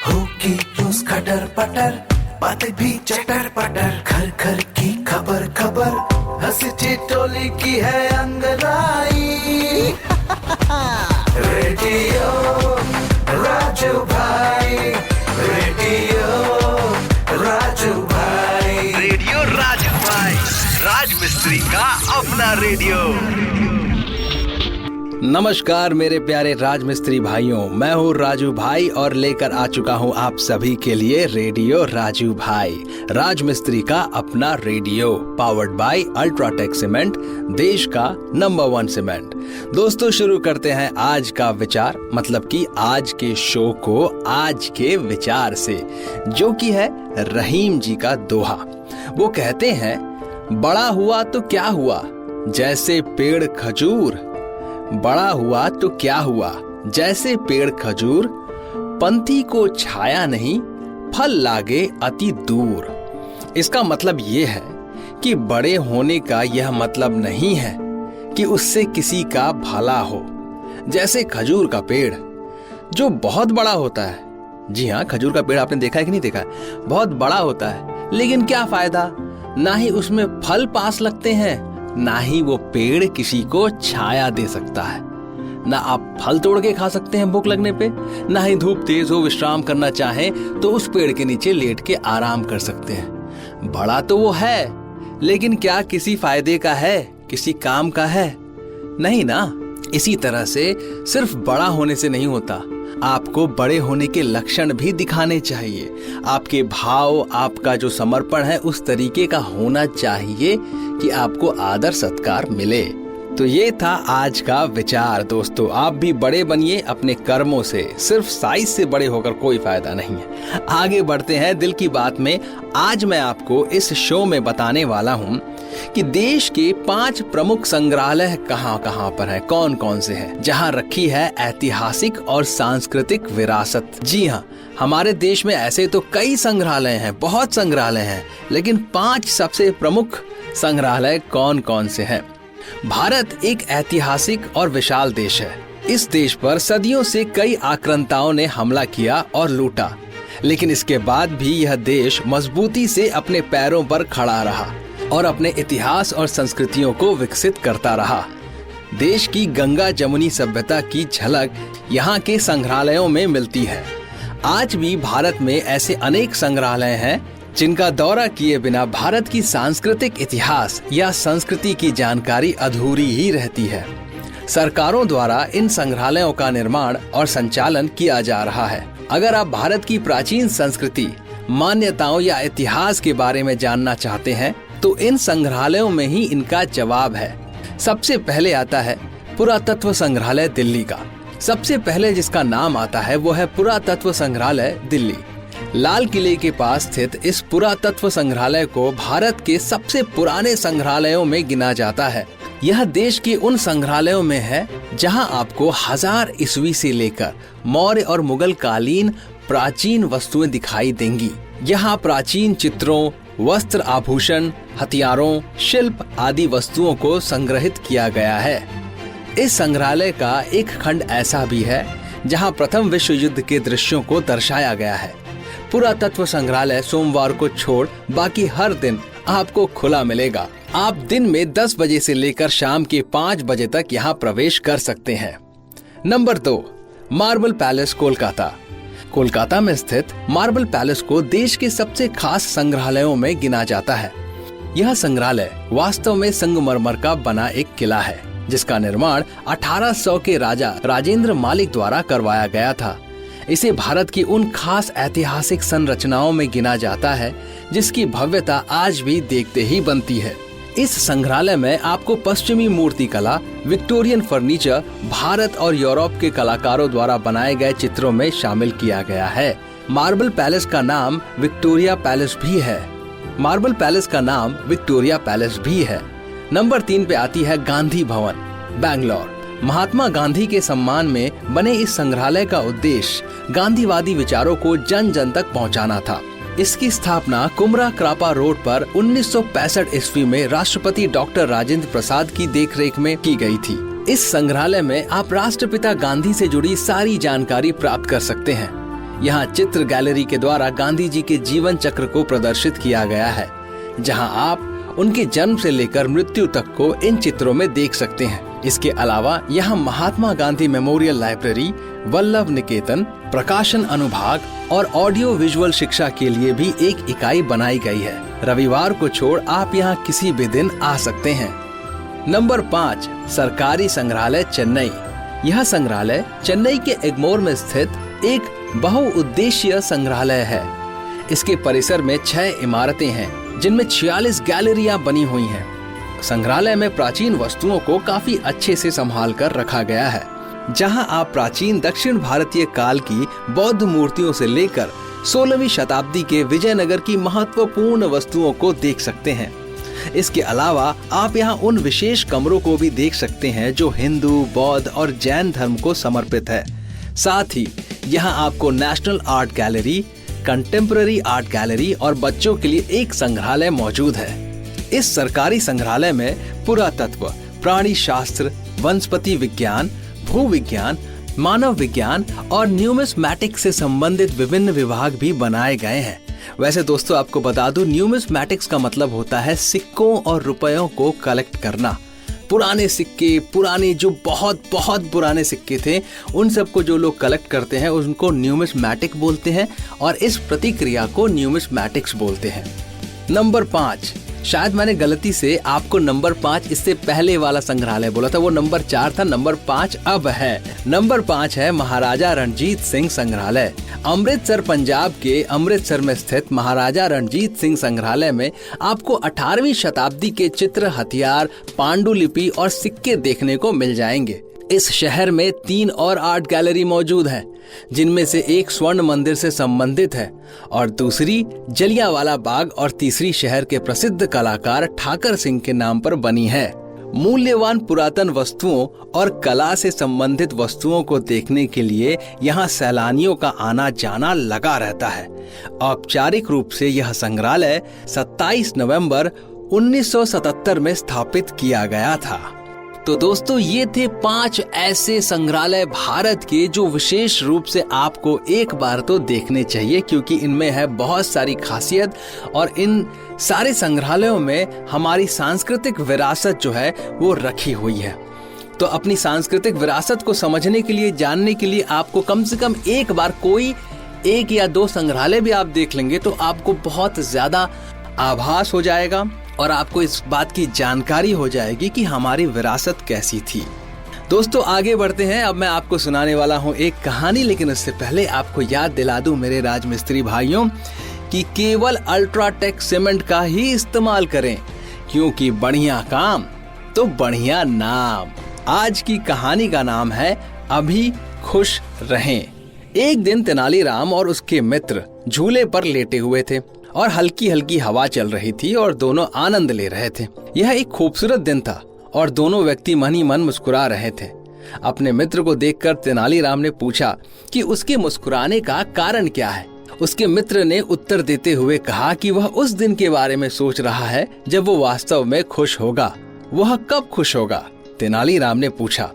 होगी रोज खटर पटर, बातें भी चटर पटर, घर घर की खबर खबर, हंसी ठिठोली की है अंगड़ाई। रेडियो राजू भाई, रेडियो राजू भाई, रेडियो राजू भाई, राज मिस्त्री का अपना रेडियो। नमस्कार मेरे प्यारे राज मिस्त्री भाइयों, मैं हूँ राजू भाई और लेकर आ चुका हूँ आप सभी के लिए रेडियो राजू भाई, राज मिस्त्री का अपना radio, powered by UltraTech cement, देश का नंबर 1 सीमेंट। दोस्तों, शुरू करते हैं आज का विचार, मतलब कि आज के शो को आज के विचार से, जो कि है रहीम जी का दोहा। वो कहते हैं, बड़ा हुआ तो क्या हुआ जैसे पेड़ खजूर, बड़ा हुआ तो क्या हुआ जैसे पेड़ खजूर, पंथी को छाया नहीं फल लागे अति दूर। इसका मतलब ये है कि बड़े होने का यह मतलब नहीं है कि उससे किसी का भला हो। जैसे खजूर का पेड़ जो बहुत बड़ा होता है, जी हाँ, खजूर का पेड़ आपने देखा है कि नहीं देखा है, बहुत बड़ा होता है, लेकिन क्या फायदा, ना ही उसमें फल पास लगते हैं, ना ही वो पेड़ किसी को छाया दे सकता है। ना आप फल तोड़ के खा सकते हैं भूख लगने पे, ना ही धूप तेज हो विश्राम करना चाहें तो उस पेड़ के नीचे लेट के आराम कर सकते हैं। बड़ा तो वो है, लेकिन क्या किसी फायदे का है, किसी काम का है? नहीं ना। इसी तरह से सिर्फ बड़ा होने से नहीं होता, आपको बड़े होने के लक्षण भी दिखाने चाहिए। आपके भाव, आपका जो समर्पण है उस तरीके का होना चाहिए कि आपको आदर सत्कार मिले। तो ये था आज का विचार। दोस्तों, आप भी बड़े बनिए अपने कर्मों से, सिर्फ साइज से बड़े होकर कोई फायदा नहीं है। आगे बढ़ते हैं दिल की बात में। आज मैं आपको इस शो में बताने वाला हूँ कि देश के 5 प्रमुख संग्रहालय कहाँ कहाँ पर हैं, कौन कौन से हैं, जहाँ रखी है ऐतिहासिक और सांस्कृतिक विरासत। जी हाँ, हमारे देश में ऐसे तो कई संग्रहालय हैं, बहुत संग्रहालय हैं, लेकिन 5 सबसे प्रमुख संग्रहालय कौन कौन से हैं। भारत एक ऐतिहासिक और विशाल देश है। इस देश पर सदियों से कई आक्रांताओं ने हमला किया और लूटा, लेकिन इसके बाद भी यह देश मजबूती से अपने पैरों पर खड़ा रहा और अपने इतिहास और संस्कृतियों को विकसित करता रहा। देश की गंगा जमुनी सभ्यता की झलक यहाँ के संग्रहालयों में मिलती है। आज भी भारत में ऐसे अनेक संग्रहालय हैं जिनका दौरा किए बिना भारत की सांस्कृतिक इतिहास या संस्कृति की जानकारी अधूरी ही रहती है। सरकारों द्वारा इन संग्रहालयों का निर्माण और संचालन किया जा रहा है। अगर आप भारत की प्राचीन संस्कृति, मान्यताओं या इतिहास के बारे में जानना चाहते हैं तो इन संग्रहालयों में ही इनका जवाब है। सबसे पहले आता है पुरातत्व संग्रहालय दिल्ली का। सबसे पहले जिसका नाम आता है वो है पुरातत्व संग्रहालय दिल्ली। लाल किले के पास स्थित इस पुरातत्व संग्रहालय को भारत के सबसे पुराने संग्रहालयों में गिना जाता है। यह देश के उन संग्रहालयों में है जहां आपको 1000 ईस्वी से लेकर मौर्य और मुगल कालीन प्राचीन वस्तुएं दिखाई देंगी। यहाँ प्राचीन चित्रों, वस्त्र, आभूषण, हथियारों, शिल्प आदि वस्तुओं को संग्रहित किया गया है। इस संग्रहालय का एक खंड ऐसा भी है जहां प्रथम विश्व युद्ध के दृश्यों को दर्शाया गया है। पुरातत्व संग्रहालय सोमवार को छोड़ बाकी हर दिन आपको खुला मिलेगा। आप दिन में 10 बजे से लेकर शाम के 5 बजे तक यहाँ प्रवेश कर सकते हैं। Number 2, marble palace Kolkata. Kolkata में स्थित मार्बल पैलेस को देश के सबसे खास संग्रहालयों में गिना जाता है। यह संग्रहालय वास्तव में संगमरमर का बना एक किला है, जिसका निर्माण 1800 के राजा राजेंद्र मालिक द्वारा करवाया गया था। इसे भारत की उन खास ऐतिहासिक संरचनाओं में गिना जाता है जिसकी भव्यता आज भी देखते ही बनती है। इस संग्रहालय में आपको पश्चिमी मूर्ति कला, विक्टोरियन फर्नीचर, भारत और यूरोप के कलाकारों द्वारा बनाए गए चित्रों में शामिल किया गया है। मार्बल पैलेस का नाम विक्टोरिया पैलेस भी है। मार्बल पैलेस का नाम विक्टोरिया पैलेस भी है। नंबर 3 पे आती है गांधी भवन, बैंगलोर। महात्मा गांधी के सम्मान में बने इस संग्रहालय का उद्देश्य गांधीवादी विचारों को जन जन तक पहुंचाना था। इसकी स्थापना कुमरा क्रापा रोड पर 1965 ईस्वी में राष्ट्रपति डॉक्टर राजेंद्र प्रसाद की देखरेख में की गई थी। इस संग्रहालय में आप राष्ट्रपिता गांधी से जुड़ी सारी जानकारी प्राप्त कर सकते हैं। यहाँ चित्र गैलरी के द्वारा गांधी जी के जीवन चक्र को प्रदर्शित किया गया है, जहाँ आप उनके जन्म से लेकर मृत्यु तक को इन चित्रों में देख सकते हैं। इसके अलावा यहाँ महात्मा गांधी मेमोरियल लाइब्रेरी, वल्लभ निकेतन, प्रकाशन अनुभाग और ऑडियो विजुअल शिक्षा के लिए भी एक इकाई बनाई गई है। रविवार को छोड़ आप यहाँ किसी भी दिन आ सकते हैं। नंबर 5, सरकारी संग्रहालय चेन्नई। यह संग्रहालय चेन्नई के एग्मोर में स्थित एक बहुउद्देशीय संग्रहालय है। इसके परिसर में 6 इमारतें हैं, जिनमें 46 गैलरियां बनी हुई हैं। संग्रहालय में प्राचीन वस्तुओं को काफी अच्छे से संभाल कर रखा गया है, जहां आप प्राचीन दक्षिण भारतीय काल की बौद्ध मूर्तियों से लेकर 16वीं शताब्दी के विजयनगर की महत्वपूर्ण वस्तुओं को देख सकते हैं। इसके अलावा आप यहाँ उन विशेष कमरों को भी देख सकते हैं जो हिंदू, बौद्ध और जैन धर्म को समर्पित है। साथ ही यहाँ आपको national art gallery, contemporary art gallery और बच्चों के लिए एक संग्रहालय मौजूद है। इस सरकारी संग्रहालय में पुरातत्व, प्राणी शास्त्र, वनस्पति विज्ञान, भूविज्ञान, मानव विज्ञान और न्यूमिस्मैटिक्स से संबंधित विभिन्न विभाग भी बनाए गए हैं। वैसे दोस्तों, आपको बता दूं, न्यूमिस्मैटिक्स का मतलब होता है सिक्कों और रुपयों को कलेक्ट करना। पुराने सिक्के, पुराने जो बहुत पुराने सिक्के थे, उन सबको जो लोग कलेक्ट करते हैं उनको न्यूमिस्मैटिक बोलते हैं और इस प्रतिक्रिया को न्यूमिस्मैटिक्स बोलते हैं। नंबर 5, शायद मैंने गलती से आपको नंबर 5 इससे पहले वाला संग्रहालय बोला था, वो नंबर 4 था, नंबर 5 अब है। नंबर 5 है महाराजा रणजीत सिंह संग्रहालय। अमृतसर, पंजाब के अमृतसर में स्थित महाराजा रणजीत सिंह संग्रहालय में आपको 18वीं शताब्दी के चित्र, हथियार, पांडुलिपि और सिक्के देखने को मिल जाएंगे। इस शहर में 3 और आर्ट गैलरी मौजूद है, जिनमें से एक स्वर्ण मंदिर से संबंधित है और दूसरी जलियांवाला बाग और तीसरी शहर के प्रसिद्ध कलाकार ठाकर सिंह के नाम पर बनी है। मूल्यवान पुरातन वस्तुओं और कला से संबंधित वस्तुओं को देखने के लिए यहाँ सैलानियों का आना जाना लगा रहता है। औपचारिक रूप से यह संग्रहालय 27 नवंबर 1977 में स्थापित किया गया था। तो दोस्तों, ये थे 5 ऐसे संग्रहालय भारत के जो विशेष रूप से आपको एक बार तो देखने चाहिए, क्योंकि इनमें है बहुत सारी खासियत और इन सारे संग्रहालयों में हमारी सांस्कृतिक विरासत जो है वो रखी हुई है। तो अपनी सांस्कृतिक विरासत को समझने के लिए, जानने के लिए आपको कम से कम एक बार कोई 1 या 2 संग्रहालय भी आप देख लेंगे तो आपको बहुत ज्यादा आभास हो जाएगा और आपको इस बात की जानकारी हो जाएगी कि हमारी विरासत कैसी थी। दोस्तों, आगे बढ़ते हैं। अब मैं आपको सुनाने वाला हूँ एक कहानी, लेकिन उससे पहले आपको याद दिला दूं मेरे राजमिस्त्री भाइयों कि केवल अल्ट्राटेक सीमेंट का ही इस्तेमाल करें, क्योंकि बढ़िया काम तो बढ़िया नाम। आज की कहानी का नाम है अभी खुश रहें। एक दिन तेनालीराम और उसके मित्र झूले पर लेटे हुए थे और हल्की हल्की हवा चल रही थी और दोनों आनंद ले रहे थे। यह एक खूबसूरत दिन था और दोनों व्यक्ति मन ही मन मुस्कुरा रहे थे। अपने मित्र को देखकर तेनालीराम ने पूछा कि उसके मुस्कुराने का कारण क्या है। उसके मित्र ने उत्तर देते हुए कहा कि वह उस दिन के बारे में सोच रहा है जब वो वास्तव में खुश होगा। वह कब खुश होगा? तेनालीराम ने पूछा।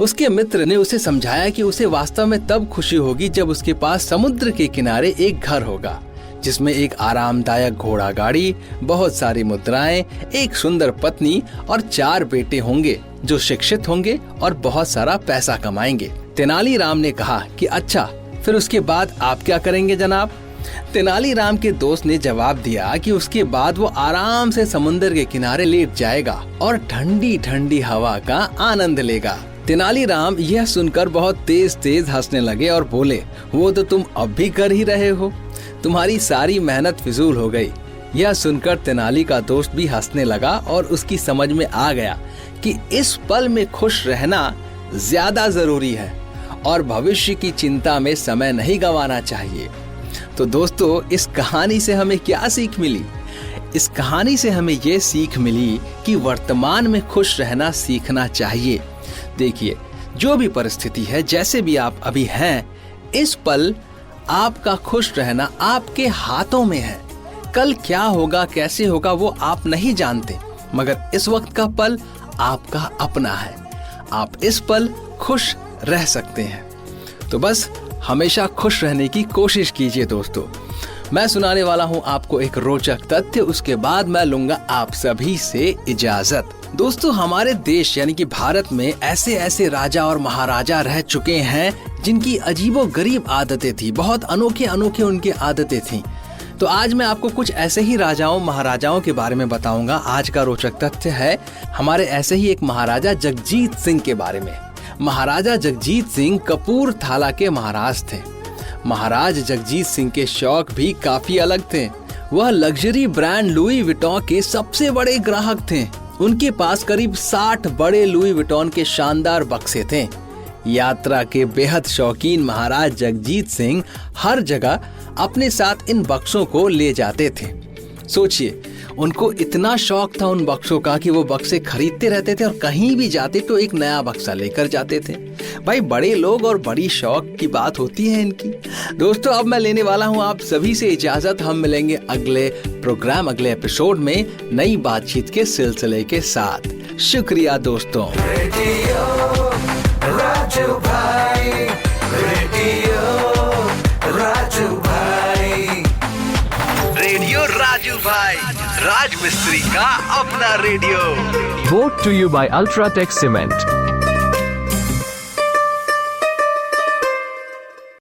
उसके मित्र ने उसे समझाया कि उसे वास्तव में तब खुशी होगी जब उसके पास समुद्र के किनारे एक घर होगा, जिसमें एक आरामदायक घोड़ा गाड़ी, बहुत सारी मुद्राएं, एक सुंदर पत्नी और 4 बेटे होंगे जो शिक्षित होंगे और बहुत सारा पैसा कमाएंगे। तेनालीराम ने कहा कि अच्छा, फिर उसके बाद आप क्या करेंगे जनाब? तेनालीराम के दोस्त ने जवाब दिया कि उसके बाद वो आराम से समुद्र के किनारे लेट जाएगा और ठंडी ठंडी हवा का आनंद लेगा। तेनालीराम यह सुनकर बहुत तेज तेज हंसने लगे और बोले, वो तो तुम अब भी कर ही रहे हो, तुम्हारी सारी मेहनत फिजूल हो गई। यह सुनकर तेनाली का दोस्त भी हंसने लगा और उसकी समझ में आ गया कि इस पल में खुश रहना ज्यादा जरूरी है और भविष्य की चिंता में समय नहीं गंवाना चाहिए। तो दोस्तों, इस कहानी से हमें क्या सीख मिली? इस कहानी से हमें ये सीख मिली कि वर्तमान में खुश रहना सीखना चाहिए। देखिए, जो भी परिस्थिति है, जैसे भी आप अभी हैं, इस पल आपका खुश रहना आपके हाथों में है। कल क्या होगा, कैसे होगा, वो आप नहीं जानते, मगर इस वक्त का पल आपका अपना है। आप इस पल खुश रह सकते हैं। तो बस हमेशा खुश रहने की कोशिश कीजिए दोस्तों। मैं सुनाने वाला हूं आपको एक रोचक तथ्य, उसके बाद मैं लूंगा आप सभी से इजाजत। दोस्तों, हमारे देश यानी कि भारत में ऐसे ऐसे राजा और महाराजा रह चुके हैं जिनकी अजीबोगरीब आदतें थी, बहुत अनोखे अनोखे उनकी आदतें थी। तो आज मैं आपको कुछ ऐसे ही राजाओं महाराजाओं के बारे में बताऊंगा। आज का रोचक तथ्य है हमारे ऐसे ही एक महाराजा जगजीत सिंह के बारे में। महाराजा जगजीत सिंह कपूरथला के महाराज थे। महाराज जगजीत सिंह के शौक भी काफी अलग थे। वह लग्जरी ब्रांड लुई विटॉन के सबसे बड़े ग्राहक थे। उनके पास करीब 60 बड़े लुई विटॉन के शानदार बक्से थे। यात्रा के बेहद शौकीन महाराज जगजीत सिंह हर जगह अपने साथ इन बक्सों को ले जाते थे। सोचिए, उनको इतना शौक था उन बक्सों का कि वो बक्से खरीदते रहते थे और कहीं भी जाते तो एक नया बक्सा लेकर जाते थे। भाई, बड़े लोग और बड़ी शौक की बात होती है इनकी। दोस्तों, अब मैं लेने वाला हूं आप सभी से इजाजत। हम मिलेंगे अगले प्रोग्राम, अगले एपिसोड में नई बातचीत के सिलसिले के साथ। शुक्रिया दोस्तों। रेडियो राजू भाई, रेडियो राजू भाई, रेडियो राजू भाई, राज मिस्त्री का अपना radio. Brought to you by Ultratech Cement.